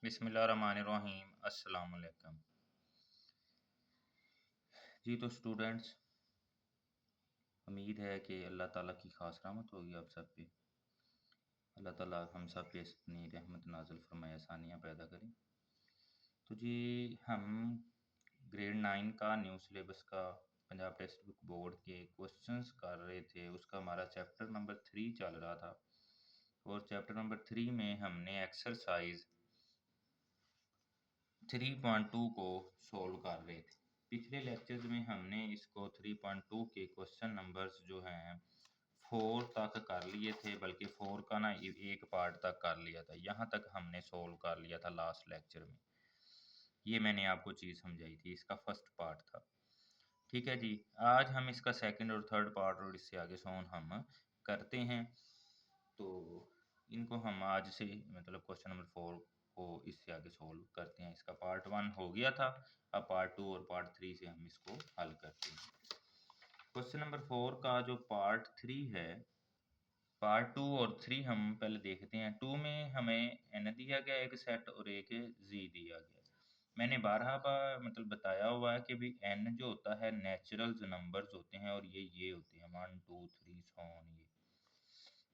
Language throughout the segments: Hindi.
बिस्मिल्लाहिर्रहमानिर्रहीम। अस्सलाम वालेकुम जी। तो स्टूडेंट्स, उम्मीद है कि अल्लाह ताला की ख़ास रहमत होगी आप सब पे। अल्लाह ताला हम सब पे अपनी रहमत नाज़िल फरमाए, आसानियाँ पैदा करें। तो जी, हम ग्रेड 9 का न्यू सिलेबस का पंजाब टेक्स्ट बुक बोर्ड के क्वेश्चंस कर रहे थे। उसका हमारा चैप्टर नंबर 3 चल रहा था और चैप्टर नंबर 3 में हमने एक्सरसाइज 3.2 को सोल्व कर रहे थे। पिछले लेक्चर्स में हमने इसको 3.2 के क्वेश्चन नंबर्स जो हैं 4 तक कर लिए थे, बल्कि 4 का ना एक पार्ट तक कर लिया था। यहाँ तक हमने सोल्व कर लिया था लास्ट लेक्चर में। ये मैंने आपको चीज़ समझाई थी, इसका फर्स्ट पार्ट था। ठीक है जी, आज हम इसका सेकंड और थर्ड पार्ट और इससे आगे सोन हम करते हैं। तो इनको हम आज से मतलब क्वेश्चन नंबर 4 को इससे आगे सोल्व करते हैं। इसका पार्ट 1 हो गया था, अब पार्ट 2 और पार्ट 3 से हम इसको हल करते हैं। क्वेश्चन नंबर 4 का जो पार्ट 3 है, पार्ट 2 और 3 हम पहले देखते हैं। 2 में हमें n दिया गया एक सेट और एक z दिया गया। मैंने बारहा बार मतलब बताया हुआ है कि भी n जो होता है नेचुरल नंबर्स होते हैं और ये होते हैं 1 2 3 सो ऑन। ये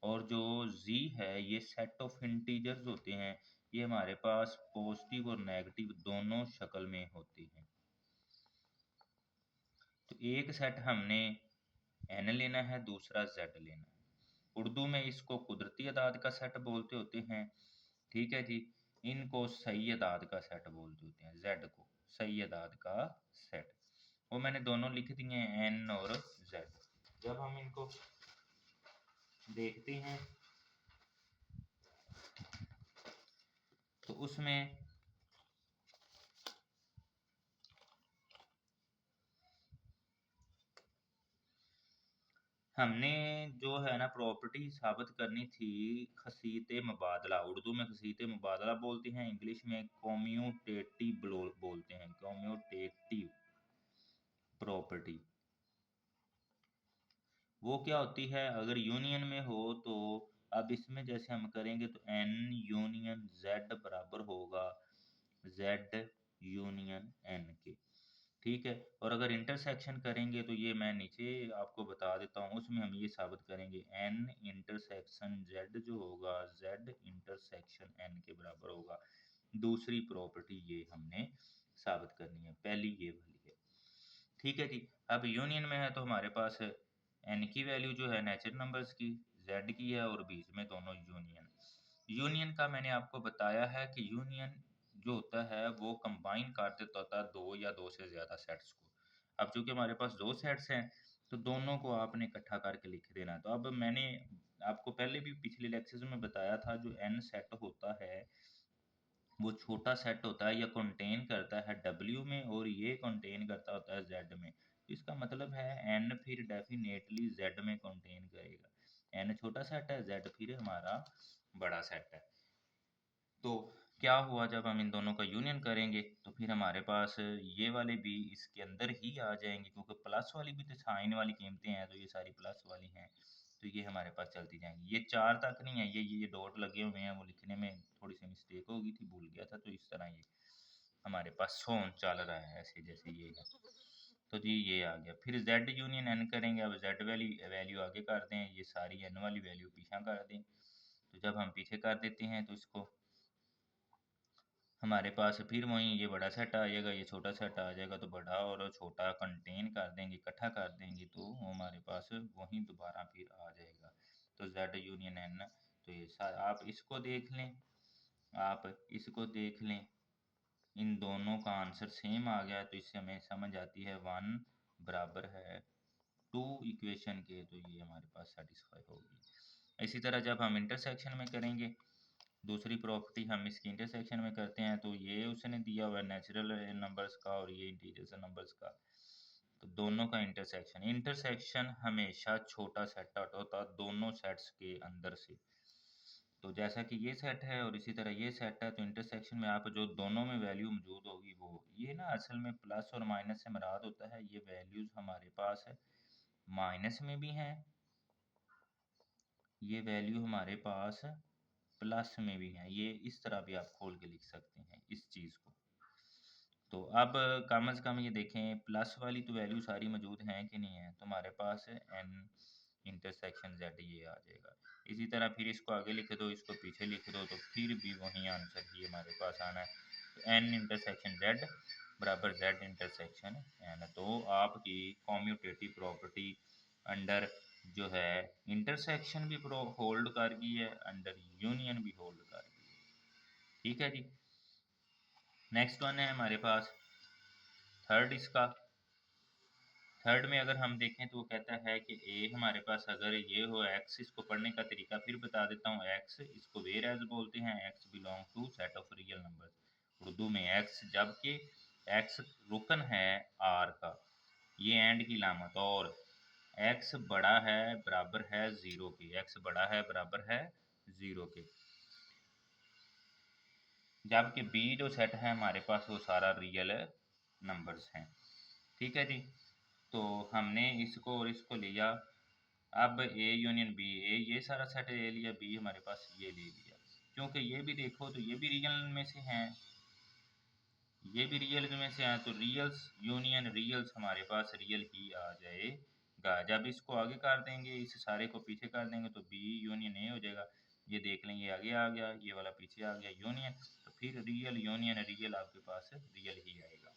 और जो z है ये सेट ऑफ इंटीजर्स होते हैं। ये हमारे पास पॉजिटिव और नेगेटिव दोनों शक्ल में होते हैं। तो एक सेट हमने n लेना है, दूसरा z लेना है। उर्दू में इसको कुदरती अदाद का सेट बोलते होते हैं। ठीक है जी, इनको सही अदाद का सेट बोलते होते हैं। z को सही अदाद का सेट, वो मैंने दोनों लिख दिए हैं n और z। जब हम इनको देखते हैं तो उसमें हमने जो है ना प्रॉपर्टी साबित करनी थी खसीत मुबादला। उर्दू में खसीत मुबादला बोलते हैं, इंग्लिश में कम्यूटेटिव बोलते हैं, कम्यूटेटिव प्रॉपर्टी। वो क्या होती है, अगर यूनियन में हो तो अब इसमें जैसे हम करेंगे तो n यूनियन z बराबर होगा z यूनियन n के। ठीक है, और अगर इंटरसेक्शन करेंगे तो ये मैं नीचे आपको बता देता हूँ, उसमें हम ये साबित करेंगे n इंटरसेक्शन z जो होगा z इंटरसेक्शन n के बराबर होगा। दूसरी प्रॉपर्टी ये हमने साबित करनी है, पहली ये वाली है। ठीक है जी, अब यूनियन में है तो हमारे पास n की वैल्यू जो है नेचुरल नंबर्स की, z की है और बीच में दोनों यूनियन। यूनियन का मैंने आपको बताया है कि यूनियन जो होता है वो कंबाइन कर देता होता है दो या दो से ज़्यादा सेट्स को। अब चूंकि हमारे पास दो सेट्स हैं तो दोनों को आपने इकट्ठा करके लिख देना है। तो अब मैंने आपको पहले भी पिछले लेक्चर्स में बताया था, जो n सेट होता है वो छोटा सेट होता है या कंटेन करता है W में, और ये कंटेन करता होता है Z में। तो इसका मतलब है n फिर डेफिनेटली Z में कंटेन करेगा। n छोटा सेट है, Z फिर हमारा बड़ा सेट है। तो क्या हुआ, जब हम इन दोनों का यूनियन करेंगे तो फिर हमारे पास ये वाले भी इसके अंदर ही आ जाएंगे, क्योंकि प्लस वाली भी तो साइन वाली कीमतें हैं, तो ये सारी प्लस वाली हैं, तो ये हमारे पास चलती जाएंगी। ये 4 तक नहीं है, ये डॉट लगे हुए हैं, वो लिखने में थोड़ी सी मिस्टेक हो गई थी, भूल गया था। तो इस तरह ये हमारे पास सोन चल रहा है ऐसे जैसे ये है। तो जी ये आ गया, फिर z यूनियन n करेंगे। अब z वाली वैल्यू आगे कर दें, ये सारी n वाली वैल्यू पीछे कर दें। तो जब हम पीछे कर देते हैं तो इसको हमारे पास फिर वहीं ये बड़ा सेट आ जाएगा, ये छोटा सेट आ जाएगा। तो बड़ा और छोटा कंटेन कर देंगे, इकट्ठा कर देंगे, तो हमारे पास वहीं दोबारा फिर आ जाएगा। तो z यूनियन n, तो ये आप इसको देख लें, आप इसको देख लें, इन दोनों का आंसर सेम आ गया। तो इससे हमें समझ आती है 1 बराबर है 2 इक्वेशन के, तो ये हमारे पास सेटिस्फाई होगी। इसी तरह जब हम इंटरसेक्शन में करेंगे, दूसरी प्रॉपर्टी हम इसकी इंटरसेक्शन में करते हैं, तो ये उसने दिया हुआ है नेचुरल नंबर्स का और ये इंटीजर नंबर्स का, तो दोनों का इंटरसेक्शन। इंटरसेक्शन हमेशा छोटा सेट आउट होता है दोनों सेट्स के अंदर से। तो जैसा कि ये सेट है और इसी तरह ये सेट है, तो इंटरसेक्शन में आप जो दोनों में वैल्यू मौजूद होगी वो ये ना असल में प्लस और माइनस से मुराद होता है, ये वैल्यूज हमारे पास है माइनस में भी हैं, ये वैल्यू हमारे पास प्लस में भी हैं, ये इस तरह भी आप खोल के लिख सकते हैं इस चीज़ को। तो अब कम से कम ये देखें प्लस वाली तो वैल्यू सारी मौजूद हैं कि नहीं है, तो हमारे पास एन इंटरसेक्शन जेड ये आ जाएगा। इसी तरह फिर इसको आगे लिख दो, इसको पीछे लिख दो, तो फिर भी वही आंसर ही हमारे पास आना है। तो एन इंटरसेक्शन जेड बराबर जेड इंटरसेक्शन एन। तो आपकी कॉम्यूटेटिव प्रॉपर्टी अंडर जो है इंटरसेक्शन भी होल्ड कर गई है, अंडर यूनियन भी होल्ड कर गई है। ठीक है जी। नेक्स्ट वन है हमारे पास थर्ड इसका। थर्ड में अगर हम देखें तो वो कहता है कि ए हमारे पास अगर ये हो एक्स, इसको पढ़ने का तरीका फिर बता देता हूँ। एक्स इसको वेर एज बोलते हैं, x belong to set of real number Urdu में एक्स, जबकि एक्स रुकन है आर का, ये एंड की लामत। और एक्स बड़ा है बराबर है ज़ीरो के, एक्स बड़ा है बराबर है ज़ीरो के, जबकि बी जो सेट है हमारे पास वो सारा रियल नंबर्स हैं। ठीक है जी। तो हमने इसको और इसको लिया। अब ए यूनियन बी, ए ये सारा सेट ले लिया, बी हमारे पास ये ले लिया। क्योंकि ये भी देखो तो ये भी रियल में से हैं, ये भी रियल में से हैं, तो रियल्स यूनियन रियल्स हमारे पास रियल ही आ जाएगा। जब इसको आगे कर देंगे, इस सारे को पीछे कर देंगे, तो बी यूनियन ए हो जाएगा। ये देख लें, ये आगे आ गया, ये वाला पीछे आ गया यूनियन, तो फिर रियल यूनियन रियल आपके पास रियल ही आएगा।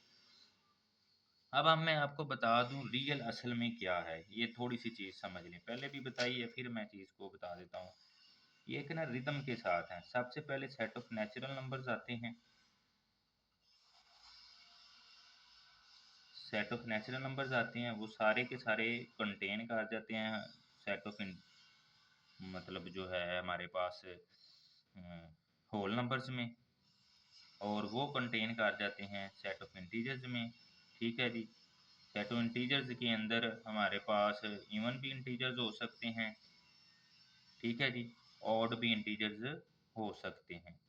अब मैं आपको बता दूं रियल असल में क्या है, ये थोड़ी सी चीज़ समझ लें। पहले भी बताई है, फिर मैं चीज़ को बता देता हूँ। ये एक ना रिदम के साथ है। सबसे पहले सेट ऑफ नेचुरल नंबर्स आते हैं, सेट ऑफ नेचुरल नंबर्स आते हैं, वो सारे के सारे कंटेन कर जाते हैं सेट ऑफ मतलब जो है हमारे पास होल नंबर्स में, और वो कंटेन कर जाते हैं सेट ऑफ इंटीजर्स में। ठीक है जी। सेट ऑफ इंटीजर्स के अंदर हमारे पास इवन भी इंटीजर्स हो सकते हैं, ठीक है जी, ऑड भी इंटीजर्स हो सकते हैं,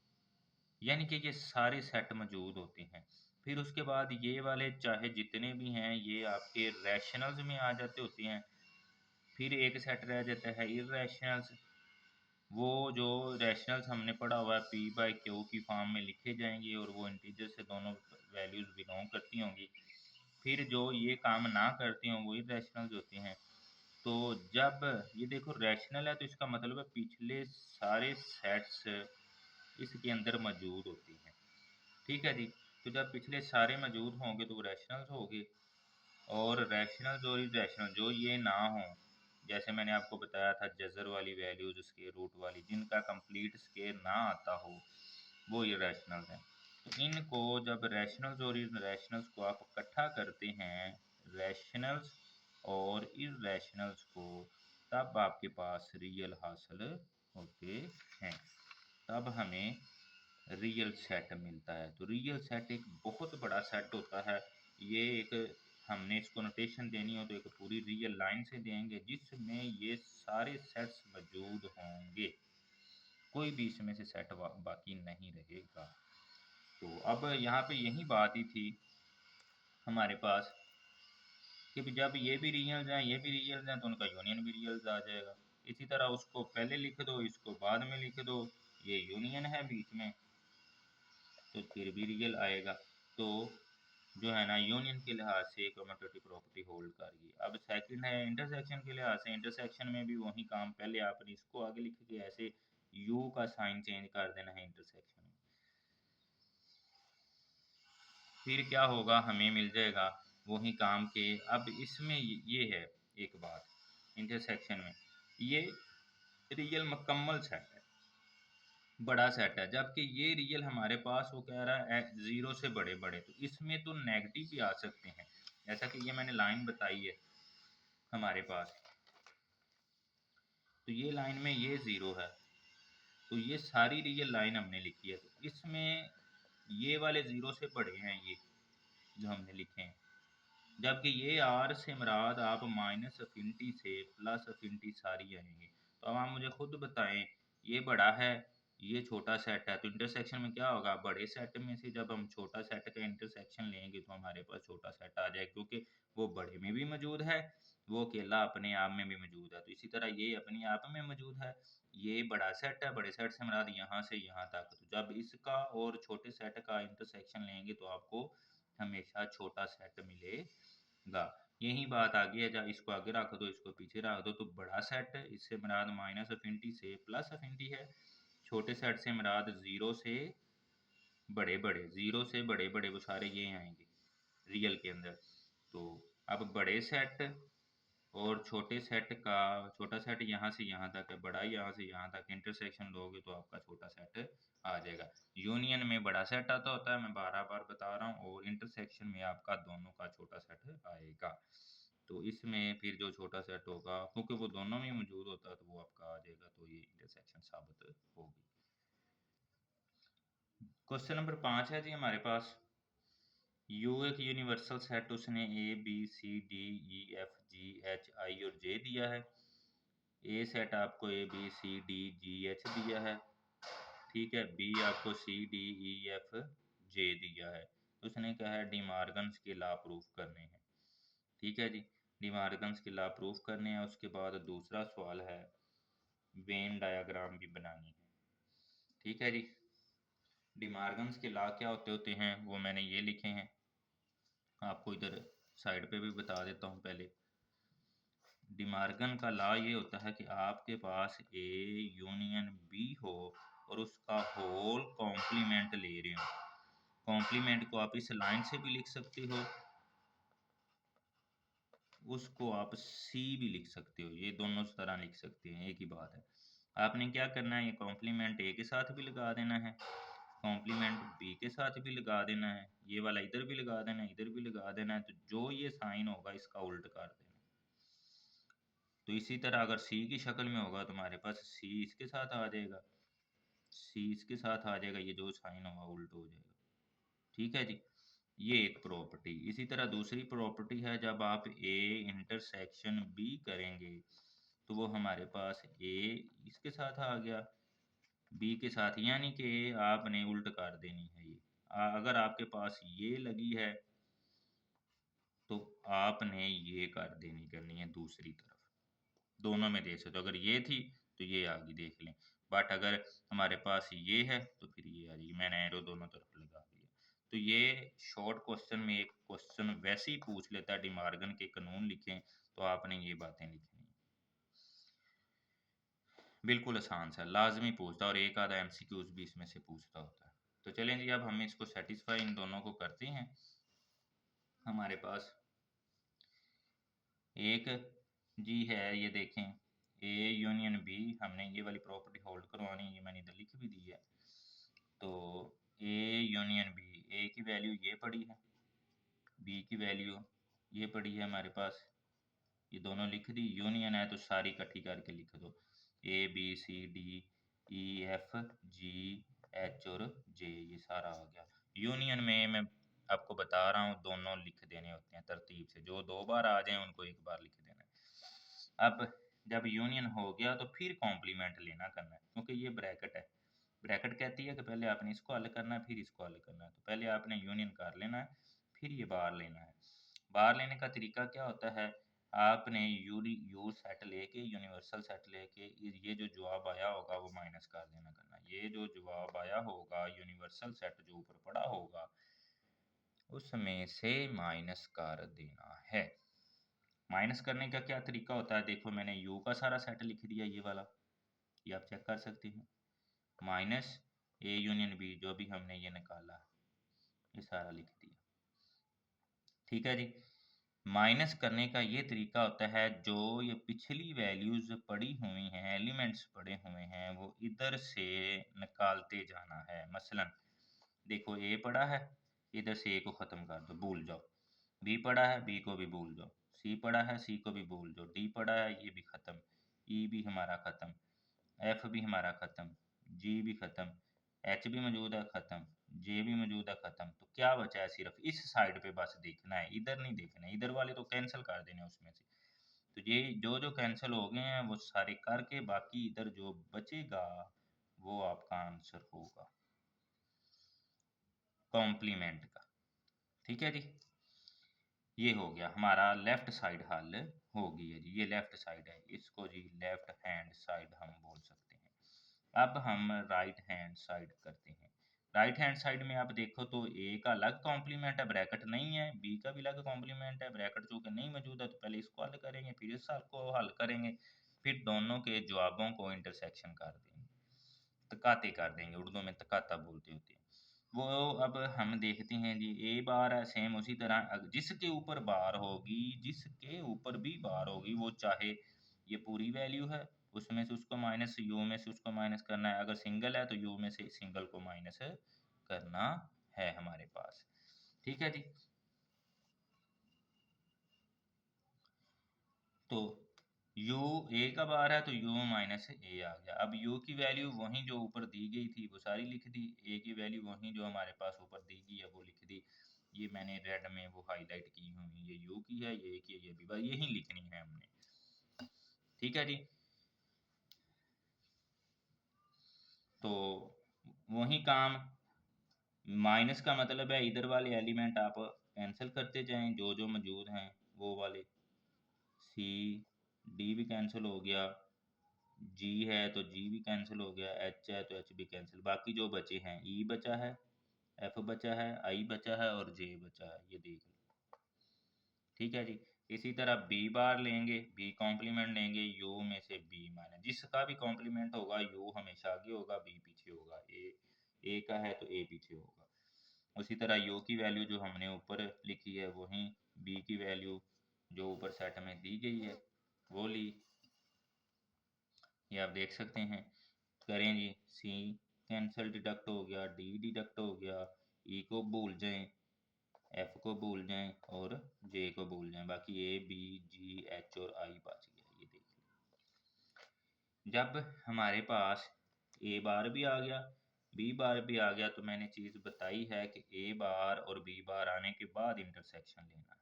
यानी कि ये सारे सेट मौजूद होते हैं। फिर उसके बाद ये वाले चाहे जितने भी हैं ये आपके रैशनल्स में आ जाते होते हैं। फिर एक सेट रह जाता है इर्रेशनल्स, वो जो रैशनल्स हमने पढ़ा हुआ है पी बाई क्यू की फॉर्म में लिखे जाएंगे, और वो इंटीजर से दोनों वैल्यूज बिलोंग करती होंगी। फिर जो ये काम ना करती हों वो इर्रेशनल्स होते हैं। तो जब ये देखो रैशनल है तो इसका मतलब है पिछले सारे सेट्स इसके अंदर मौजूद होते हैं। ठीक है जी। तो जब पिछले सारे मौजूद होंगे तो वो रैशनल्स होंगे, और रैशनल्स और इरेशनल जो ये ना हो, जैसे मैंने आपको बताया था जजर वाली वैल्यूज, स्केयर रूट वाली, जिनका कंप्लीट स्केयर ना आता हो, वो ये रैशनल्स हैं। तो इनको जब रैशनल्स और इरेशनल्स को आप इकट्ठा करते हैं, रैशनल्स और इरेशनल्स को, तब आपके पास रियल हासिल होते हैं, तब हमें रियल सेट मिलता है। तो रियल सेट एक बहुत बड़ा सेट होता है। ये एक, हमने इसको नोटेशन देनी हो तो एक पूरी रियल लाइन से देंगे जिसमें ये सारे सेट्स मौजूद होंगे, कोई भी इसमें से सेट बाकी नहीं रहेगा। तो अब यहाँ पे यही बात ही थी हमारे पास कि जब ये भी रियल्स हैं, ये भी रियल्स हैं, तो उनका यूनियन भी रियल्स आ जाएगा। इसी तरह उसको पहले लिख दो, इसको बाद में लिख दो, ये यूनियन है बीच में, तो फिर भी रियल आएगा। तो जो है ना यूनियन के लिहाज से कम्यूटेटिव प्रॉपर्टी होल्ड कर गई। अब सेकंड है इंटरसेक्शन के लिहाज से। इंटरसेक्शन में भी वही काम, पहले आपने इसको आगे लिख के ऐसे यू का साइन चेंज कर देना है इंटरसेक्शन में, फिर क्या होगा हमें मिल जाएगा वही काम के। अब इसमें ये है एक बात, इंटरसेक्शन में ये रियल मुकम्मल सेट है, बड़ा सेट है, जबकि ये रियल हमारे पास वो कह रहा है जीरो से बड़े बड़े, तो इसमें तो नेगेटिव भी आ सकते हैं, जैसा कि ये मैंने लाइन बताई है हमारे पास। तो ये लाइन में ये ज़ीरो है, तो ये सारी रियल लाइन हमने लिखी है, तो इसमें ये वाले ज़ीरो से बड़े हैं ये जो हमने लिखे हैं, जबकि ये आर से मुराद आप माइनस अफिनिटी से प्लस अफिनिटी सारी आएंगे। तो अब आप मुझे खुद बताएं, ये बड़ा है, ये छोटा सेट है, तो इंटरसेक्शन में क्या होगा, बड़े सेट में से जब हम छोटा सेट का इंटरसेक्शन लेंगे तो हमारे पास छोटा सेट आ जाए, क्योंकि वो बड़े में भी मौजूद है वो अकेला अपने आप में भी मौजूद है। तो इसी तरह ये अपने आप में मौजूद है। ये बड़ा सेट है, बड़े सेट से मुराद यहाँ से यहाँ तक। तो जब इसका और छोटे सेट का इंटरसेक्शन लेंगे तो आपको हमेशा छोटा सेट मिलेगा। यही बात आगे है, जब इसको आगे रख दो, इसको पीछे रख दो, तो बड़ा सेट इससे मुराद माइनस अफिनिटी से प्लस अफिनिटी है। छोटे सेट से मुराद जीरो से बड़े बड़े, जीरो से बड़े बड़े, वो सारे ये आएंगे रियल के अंदर। तो अब बड़े सेट और छोटे सेट का, छोटा सेट यहाँ से यहाँ तक है, बड़ा यहाँ से यहाँ तक, इंटरसेक्शन लोगे तो आपका छोटा सेट आ जाएगा। यूनियन में बड़ा सेट आता होता है, मैं बार बार बता रहा हूँ, और इंटरसेक्शन में आपका दोनों का छोटा सेट आएगा। तो इसमें फिर जो छोटा सेट होगा, क्योंकि वो दोनों में मौजूद होता है, तो वो आपका आ जाएगा। तो ये इंटरसेक्शन साबित होगी। क्वेश्चन नंबर 5 है जी हमारे पास। यू एक यूनिवर्सल सेट, उसने A B C D E F G H I और जे दिया है। ए सेट आपको A B C D G H दिया है, ठीक है। बी आपको सी डी ई एफ जे दिया है। तो उसने कहा है डिमार्गन्स के लॉ प्रूफ करने हैं, ठीक है जी। डिमार्गन्स के लॉ प्रूफ करने हैं। उसके बाद दूसरा सवाल है वेन डायग्राम भी बनानी है, ठीक है जी। डिमार्गन्स के लॉ क्या होते होते हैं वो मैंने ये लिखे हैं, आपको इधर साइड पे भी बता देता हूँ पहले। डिमार्गन का लॉ ये होता है कि आपके पास ए यूनियन बी हो और उसका होल कॉम्प्लीमेंट ले रहे हो। कॉम्प्लीमेंट को आप इस लाइन से भी लिख सकते हो, उसको आप सी भी लिख सकते हो, ये दोनों तरह लिख सकते हैं, एक ही बात है। आपने क्या करना है, ये कॉम्प्लीमेंट ए के साथ भी लगा देना है, कॉम्प्लीमेंट बी के साथ भी लगा देना है, ये वाला इधर भी लगा देना है, इधर भी लगा देना है। तो जो ये साइन होगा इसका उल्ट कर देना। तो इसी तरह अगर सी की शक्ल में होगा तो हमारे पास सी इसके साथ आ जाएगा, सी इसके साथ आ जाएगा, ये जो साइन होगा उल्ट हो जाएगा, ठीक है जी। ये एक प्रॉपर्टी। इसी तरह दूसरी प्रॉपर्टी है, जब आप ए इंटरसेक्शन बी करेंगे तो वो हमारे पास ए इसके साथ आ गया बी के साथ, यानी कि आपने उल्ट कर देनी है ये। अगर आपके पास ये लगी है तो आपने ये कर देनी करनी है दूसरी तरफ। दोनों में देख सकते हो, अगर ये थी तो ये आगे देख लें, बट अगर हमारे पास ये है तो फिर ये आ जाएगी। मैंने एरो दोनों तरफ लगा दिया। तो ये शॉर्ट क्वेश्चन में एक क्वेश्चन वैसे ही पूछ लेता है, डिमार्गन के कानून लिखें तो आपने ये बातें लिखनी है। बिल्कुल आसान सा, लाजमी पूछता, और एक आधा एमसीक्यूज भी इसमें से पूछता होता है। तो चलें जी, अब हम इसको सेटिस्फाई इन दोनों को करते हैं। हमारे पास एक जी है, ये देखें, ए यूनियन बी, हमने ये वाली प्रॉपर्टी होल्ड करवानी है, ये मैंने इधर लिख भी दी है। तो ए यूनियन बी, ए की वैल्यू ये पड़ी है, बी की वैल्यू ये पड़ी है हमारे पास, ये दोनों लिख दी। यूनियन है तो सारी इकट्ठी करके लिख दो, A B C D E F G H और जे, ये सारा आ गया। यूनियन में मैं आपको बता रहा हूँ दोनों लिख देने होते हैं तरतीब से, जो दो बार आ जाए उनको एक बार लिख देना है। अब जब यूनियन हो गया तो फिर कॉम्प्लीमेंट लेना करना है, क्योंकि ये ब्रैकेट है। ब्रैकेट कहती है कि पहले आपने इसको हल करना है फिर इसको हल करना है। तो पहले आपने यूनियन कर लेना है, फिर ये बार लेना है। बार लेने का तरीका क्या होता है, आपने यू सेट लेके, यूनिवर्सल सेट लेके, ये जो जवाब आया होगा वो माइनस कर देना करना। ये जो जवाब आया होगा यूनिवर्सल सेट जो ऊपर पड़ा होगा उसमें से माइनस कर देना है। माइनस करने का क्या तरीका होता है, देखो मैंने यू का सारा सेट लिख दिया, ये वाला, ये आप चेक कर सकते हैं, माइनस ए यूनियन बी जो भी हमने ये निकाला, ये सारा लिख दिया, ठीक है जी। माइनस करने का ये तरीका होता है, जो ये पिछली वैल्यूज पड़ी हुई हैं, एलिमेंट्स पड़े हुए हैं, वो इधर से निकालते जाना है। मसलन देखो ए पड़ा है, इधर से ए को ख़त्म कर दो, भूल जाओ। बी पड़ा है, बी को भी भूल जाओ। सी पड़ा है, सी को भी भूल जाओ। डी पड़ा है, ये भी ख़त्म। ई भी हमारा ख़त्म, एफ भी हमारा ख़त्म, जी भी ख़त्म, एच भी मौजूद है, ख़त्म, जे भी मौजूद है, ख़त्म। तो क्या बचा है, सिर्फ इस साइड पे बस देखना है, इधर नहीं देखना है। इधर वाले तो कैंसिल कर देने उसमें से। तो ये जो जो कैंसिल हो गए हैं वो सारे करके बाकी इधर जो बचेगा वो आपका आंसर होगा कॉम्प्लीमेंट का, ठीक है जी। ये हो गया हमारा लेफ्ट साइड हल होगी है जी, ये लेफ्ट साइड है, इसको जी लेफ्ट हैंड साइड हम बोल सकते हैं। अब हम राइट हैंड साइड करते हैं। राइट हैंड साइड में आप देखो तो ए का अलग कॉम्प्लीमेंट है, ब्रैकेट नहीं है, बी का भी अलग कॉम्प्लीमेंट है, ब्रैकेट चूंकि नहीं मौजूद है तो पहले इसको हल करेंगे, फिर इस को हल करेंगे, फिर दोनों के जवाबों को इंटरसेक्शन कर देंगे, तकाते कर देंगे, उर्दू में तकाता बोलते होते हैं वो। अब हम देखते हैं जी, ए बार है सेम उसी तरह, जिसके ऊपर बार होगी, जिसके ऊपर भी बार होगी, वो चाहे ये पूरी वैल्यू है, उसमें से उसको माइनस, यू में से उसको माइनस करना है, अगर सिंगल है तो यू में से सिंगल को माइनस करना है हमारे पास। ठीक है जी। तो u a का बार है तो u माइनस ए आ गया। अब u की वैल्यू वही जो ऊपर दी गई थी वो सारी लिख दी, a की वैल्यू वही जो हमारे पास ऊपर दी गई है वो लिख दी। ये मैंने रेड में वो हाईलाइट की हुई, ये u की है, ये a की है, ये भी बस यही लिखनी है हमने। ठीक है जी। तो वही काम, माइनस का मतलब है इधर वाले एलिमेंट आप कैंसिल करते जाएं, जो जो मौजूद हैं वो वाले, सी डी भी कैंसिल हो गया, जी है तो जी भी कैंसिल हो गया, एच है तो एच भी कैंसिल, बाकी जो बचे हैं ई बचा है, एफ बचा है, आई बचा है और जे बचा है, ये देख लो। ठीक है जी। इसी तरह बी बार लेंगे, बी कॉम्प्लीमेंट लेंगे, यू में से बी माइनस, जिसका भी कॉम्प्लीमेंट होगा यू हमेशा आगे होगा, बी पीछे होगा, ए का है तो ए पीछे होगा। उसी तरह यू की वैल्यू जो हमने ऊपर लिखी है वही बी की वैल्यू जो ऊपर सेट में दी गई है वो ली, ये आप देख सकते हैं। करें जी, सी कैंसिल डिडक्ट हो गया, डी डिडक्ट हो गया, ई को भूल जाएं, एफ को भूल जाएं और जे को भूल जाएं, बाकी ए बी जी एच और आई बच गया, ये देखिए। जब हमारे पास ए बार भी आ गया, बी बार भी आ गया, तो मैंने चीज़ बताई है कि ए बार और बी बार आने के बाद इंटरसेक्शन लेना है।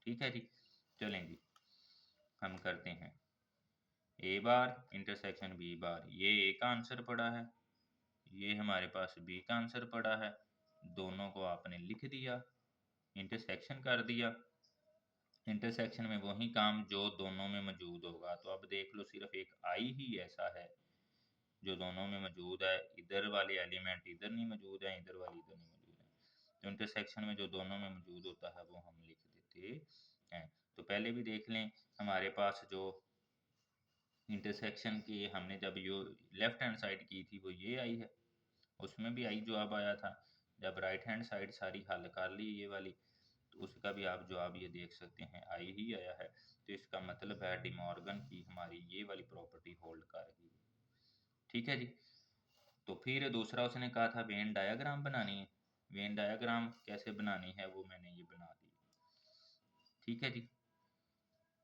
ठीक है जी। चलें जी, हम करते हैं ए बार इंटरसेक्शन बी बार, ये ए का आंसर पड़ा है, ये हमारे पास बी का आंसर पड़ा है, दोनों को आपने लिख दिया, इंटरसेक्शन कर दिया। इंटरसेक्शन में वही काम जो दोनों में मौजूद होगा, तो अब देख लो सिर्फ एक आई ही ऐसा है जो दोनों में मौजूद है, इधर वाले एलिमेंट इधर नहीं मौजूद है, इधर वाली इधर नहीं मौजूद है, तो इंटरसेक्शन में जो दोनों में मौजूद होता है वो हम लिख देते हैं। तो पहले भी देख लें, हमारे पास जो इंटरसेक्शन की हमने जब यो लेफ्ट हैंड साइड की थी वो ये आई है, उसमें भी आई जवाब आया था। जब राइट हैंड साइड सारी हल कर ली ये वाली, तो उसका भी आप जवाब ये देख सकते हैं आई ही आया है। तो इसका मतलब है डिमॉर्गन की हमारी ये वाली प्रॉपर्टी होल्ड कर रही है। ठीक है जी। तो फिर दूसरा उसने कहा था वेन डायग्राम बनानी है, वेन डायग्राम कैसे बनानी है वो मैंने ये बना दी। ठीक है जी।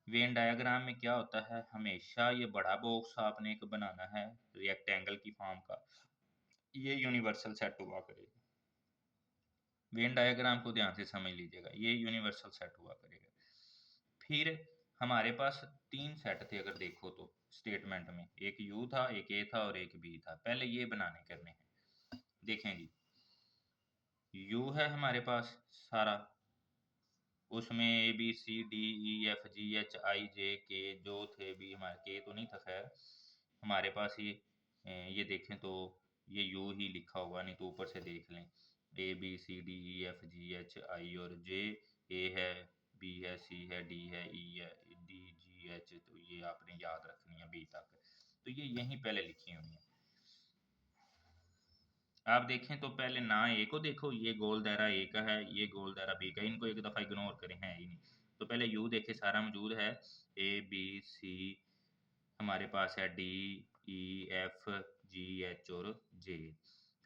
वेन डायग्राम में क्या होता है, हमेशा ये बड़ा बॉक्स आपने एक बनाना है रेक्टेंगल की फॉर्म का, ये यूनिवर्सल सेट हुआ करेगा। वेन डायग्राम को ध्यान से समझ लीजिएगा, ये यूनिवर्सल सेट हुआ करेगा। फिर हमारे पास तीन सेट थे अगर देखो तो स्टेटमेंट में, एक यू था, एक ए था और एक बी था। पहले ये बनाने करने हैं, देखें जी। यू है हमारे पास सारा, उसमें A B C D E F G H I J K जो थे, भी हमारे के तो नहीं था खैर, हमारे पास ये देखें तो ये यू ही लिखा होगा, नहीं तो ऊपर से देख लें, A B C D E F G H I और जे, ए है, बी है, सी है, डी है, ई है, डी जी एच, तो ये आपने याद रखनी है बी तक, तो ये यहीं पहले लिखी हुई है। आप देखें तो पहले ना ए को देखो, ये गोल दायरा ए का है, ये गोल दायरा बी का, इनको एक दफ़ा इग्नोर करें, है ही नहीं। तो पहले यू देखे सारा मौजूद है, ए बी सी हमारे पास है, D E F G H और जे।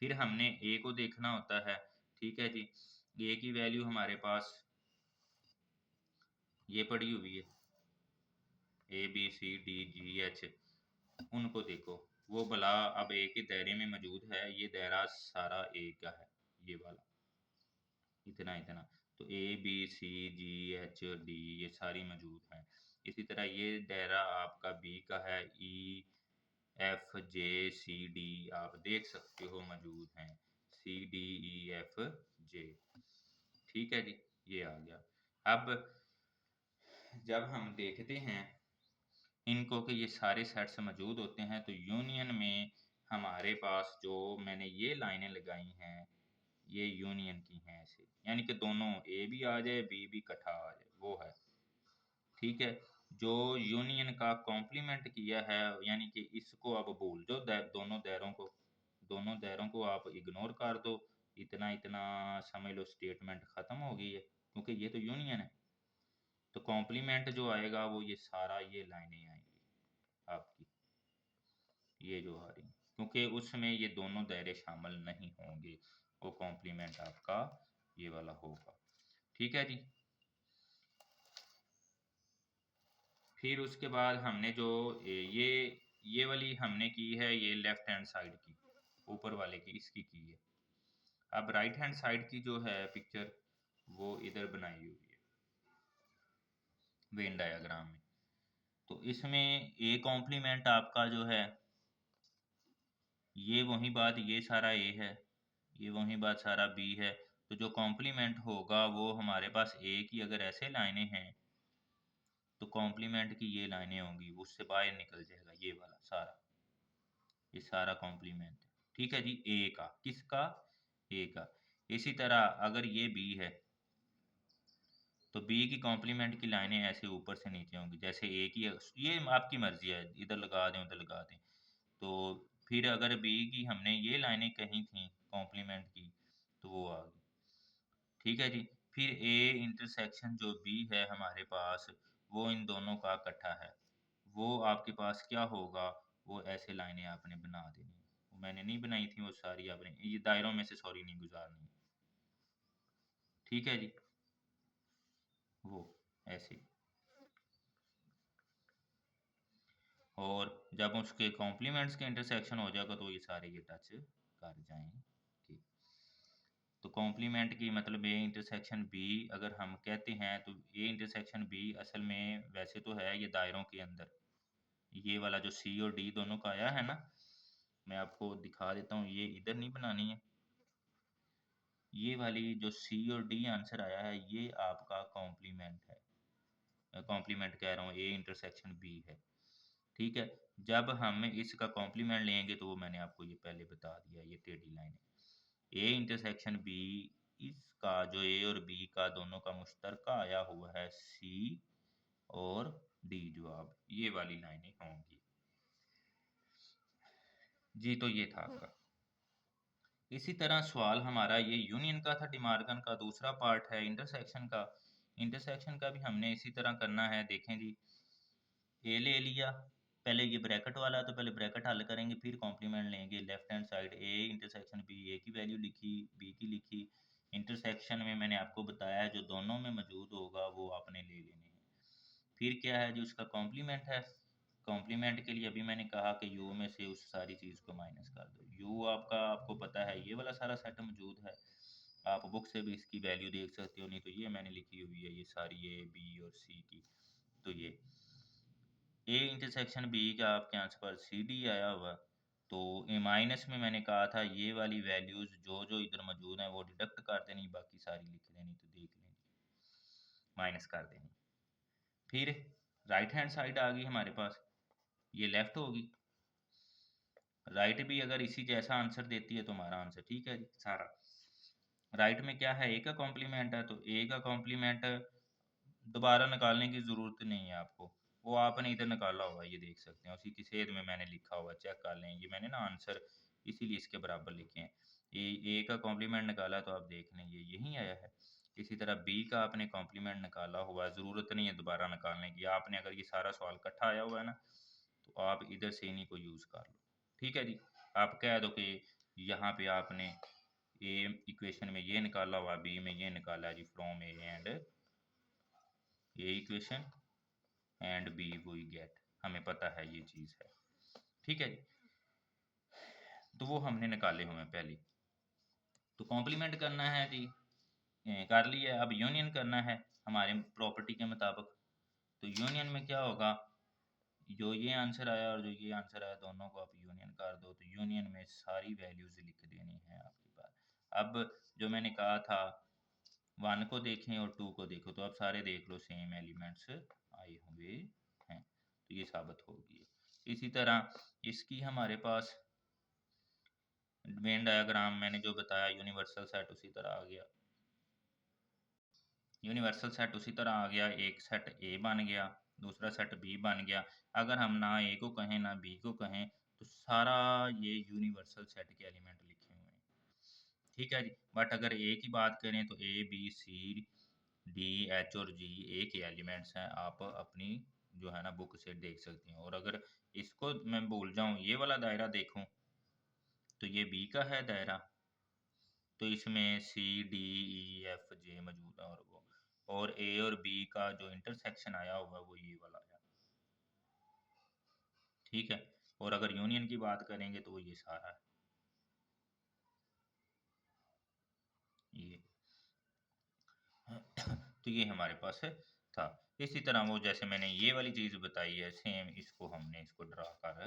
फिर हमने ए को देखना होता है। ठीक है जी। ए की वैल्यू हमारे पास ये पड़ी हुई है, A B C D G H, उनको देखो, वो भला अब ए के दायरे में मौजूद है, ये दायरा सारा ए का है, ये वाला इतना इतना, तो A B C G H D ये सारी मौजूद हैं। इसी तरह ये दायरा आपका बी का है, ई एफ जे सी डी आप देख सकते हो मौजूद हैं, सी डी ई एफ जे। ठीक है जी, ये आ गया। अब जब हम देखते हैं इनको कि ये सारे सेट्स मौजूद होते हैं, तो यूनियन में हमारे पास जो मैंने ये लाइनें लगाई हैं, ये यूनियन की हैं ऐसे, यानी कि दोनों ए भी आ जाए बी भी इकट्ठा आ जाए, वो है। ठीक है, जो यूनियन का कॉम्प्लीमेंट किया है, यानी कि इसको अब भूल जाओ, दोनों दायरों को आप इग्नोर कर दो, इतना इतना समझ लो स्टेटमेंट खत्म हो गई है, क्योंकि ये तो यूनियन है। तो कॉम्प्लीमेंट जो आएगा वो ये सारा ये लाइनें आएंगी आपकी, ये जो आ रही, क्योंकि उसमें ये दोनों दायरे शामिल नहीं होंगे, वो कॉम्प्लीमेंट आपका ये वाला होगा। ठीक है जी। फिर उसके बाद हमने जो ये वाली हमने की है, ये लेफ्ट हैंड साइड की, ऊपर वाले की इसकी की है। अब राइट हैंड साइड की जो है पिक्चर, वो इधर बनाई हुई है वेन डायग्राम में। तो इसमें ए कॉम्प्लीमेंट आपका जो है, ये वही बात, ये सारा ए है, ये वही बात सारा बी है। तो जो कॉम्प्लीमेंट होगा वो हमारे पास ए की अगर ऐसे लाइनें हैं, तो कॉम्प्लीमेंट की ये लाइनें होंगी, उससे बाहर निकल जाएगा ये वाला सारा, ये सारा कॉम्प्लीमेंट है। ठीक है जी, ए का, किसका, ए का। इसी तरह अगर ये बी है, तो बी की कॉम्प्लीमेंट की लाइनें ऐसे ऊपर से नीचे होंगी, जैसे ए की है, ये आपकी मर्जी है, इधर लगा दें उधर लगा दें। तो फिर अगर बी की हमने ये लाइनें कही थी कॉम्प्लीमेंट की, तो वो आ गई। ठीक है जी। फिर ए इंटरसेक्शन जो बी है हमारे पास, वो इन दोनों का इकट्ठा है, वो आपके पास क्या होगा, वो ऐसे लाइनें आपने बना देनी है। वो मैंने नहीं बनाई थी, वो सारी आपने ये दायरों में से सॉरी नहीं गुजारनी। ठीक है जी, वो ऐसे। और जब उसके कॉम्प्लीमेंट्स के इंटरसेक्शन हो जाएगा तो ये सारे ये टच कर जाएंगे। तो कॉम्प्लीमेंट की मतलब ए इंटरसेक्शन बी अगर हम कहते हैं, तो ए इंटरसेक्शन बी असल में वैसे तो है ये दायरों के अंदर, ये वाला जो सी और डी दोनों का आया है ना, मैं आपको दिखा देता हूँ, ये इधर नहीं बनानी है, ये वाली जो सी और डी आंसर आया है, ये आपका कॉम्प्लीमेंट है, कॉम्प्लीमेंट कह रहा हूँ, ए इंटरसेक्शन बी है। ठीक है, जब हम इसका कॉम्प्लीमेंट लेंगे तो वो मैंने आपको ये पहले बता दिया, ये टेढ़ी लाइन है। ए इंटरसेक्शन बी, इसका जो ए और बी का दोनों का मुश्तरका आया हुआ है सी और डी, जवाब ये वाली लाइनें होंगी जी। तो ये था आपका। इसी तरह सवाल हमारा ये यूनियन का था, डिमार्गन का दूसरा पार्ट है इंटरसेक्शन का। इंटरसेक्शन का भी हमने इसी तरह करना है, देखें जी। ए ले लिया, पहले ये ब्रैकेट वाला, तो पहले ब्रैकेट हल करेंगे, फिर कॉम्प्लीमेंट लेंगे। Left hand side A intersection B, A की वैल्यू लिखी, बी की लिखी। इंटरसेक्शन में मैंने आपको बताया जो दोनों में मौजूद होगा वो आपने ले लेने हैं। फिर क्या है जो उसका कॉम्प्लीमेंट है, कॉम्प्लीमेंट के लिए अभी मैंने कहा कि यू में से उस सारी चीज़ को माइनस कर दो। यू आपका, आपको पता है ये वाला सारा सेट मौजूद है, आप बुक से भी इसकी वैल्यू देख सकते हो, नहीं तो ये मैंने लिखी हुई है ये सारी, ए बी और सी की। तो ये ए इंटरसेक्शन बी का आपके आंसर पर सी डी आया हुआ, तो ए माइनस में मैंने कहा था ये वाली वैल्यूज जो जो इधर मौजूद हैं वो डिडक्ट कर देनी, बाकी सारी लिख लेनी, तो देख लेनी, माइनस कर देनी। फिर राइट हैंड साइड आ गई हमारे पास, ये लेफ्ट होगी। राइट भी अगर इसी जैसा आंसर देती है तो हमारा आंसर ठीक है जी सारा। राइट में क्या है, ए का कॉम्प्लीमेंट है, तो ए का कॉम्प्लीमेंट दोबारा निकालने की ज़रूरत नहीं है आपको, वो आपने इधर निकाला हुआ है, ये देख सकते हैं, उसी की सेध में मैंने लिखा हुआ है, चेक कर लें, ये मैंने ना आंसर इसीलिए इसके बराबर लिखे हैं। ए का कॉम्प्लीमेंट निकाला तो आप देख लें ये यहीं आया है। इसी तरह बी का आपने कॉम्प्लीमेंट निकाला हुआ है, ज़रूरत नहीं है दोबारा निकालने की, आपने अगर ये सारा सवाल इकट्ठा आया हुआ है ना, तो आप इधर से इन्हीं को यूज़ कर लो। ठीक है जी, आप कह दो कि यहाँ पे आपने ए इक्वेशन में ये निकाला हुआ, बी में ये निकाला है जी, from A and A equation and B we get, हमें पता है ये चीज़ है। ठीक है जी, तो वो हमने निकाले हुए हैं पहले। तो कॉम्प्लीमेंट करना है जी, कर लिया। अब यूनियन करना है हमारे प्रॉपर्टी के मुताबिक। तो यूनियन में क्या होगा, जो ये आंसर आया और जो ये आंसर आया दोनों को आप यूनियन कर दो, तो यूनियन में सारी वैल्यूज लिख देनी है आपके पास। अब जो मैंने कहा था 1 को देखें और 2 को देखो, तो अब सारे देख लो सेम एलिमेंट्स आए हुए हैं, तो ये साबित होगी। इसी तरह इसकी हमारे पास वेन डायग्राम मैंने जो बताया, यूनिवर्सल सेट उसी तरह आ गया, यूनिवर्सल सेट उसी तरह आ गया, एक सेट ए बन गया, दूसरा सेट बी बन गया। अगर हम ना ए को कहें ना बी को कहें तो सारा ये यूनिवर्सल सेट के एलिमेंट लिखे हुए हैं, ठीक है जी। बट अगर ए की बात करें तो A B C D H और जी ए के एलिमेंट्स हैं, आप अपनी जो है ना बुक से देख सकते हैं। और अगर इसको मैं भूल जाऊं, ये वाला दायरा देखूं, तो ये बी का है दायरा, तो इसमें सी डी ई एफ जे मौजूद है, और ए और बी का जो इंटरसेक्शन आया हुआ है वो ये वाला है, ठीक है। और अगर यूनियन की बात करेंगे तो वो ये सारा है, ये तो ये हमारे पास है था। इसी तरह वो जैसे मैंने ये वाली चीज़ बताई है, सेम इसको हमने इसको ड्रा कर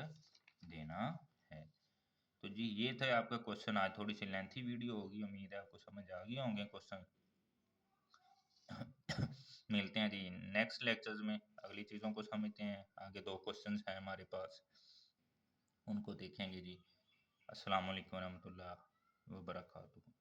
देना है। तो जी ये थे आपका क्वेश्चन। आज थोड़ी सी लेंथी वीडियो होगी, उम्मीद है आपको समझ आ गए होंगे क्वेश्चन। मिलते हैं जी नेक्स्ट लेक्चर्स में, अगली चीज़ों को समझते हैं। आगे दो क्वेश्चंस हैं हमारे पास, उनको देखेंगे जी। अस्सलाम वालेकुम रहमतुल्लाह व बरकातुहू।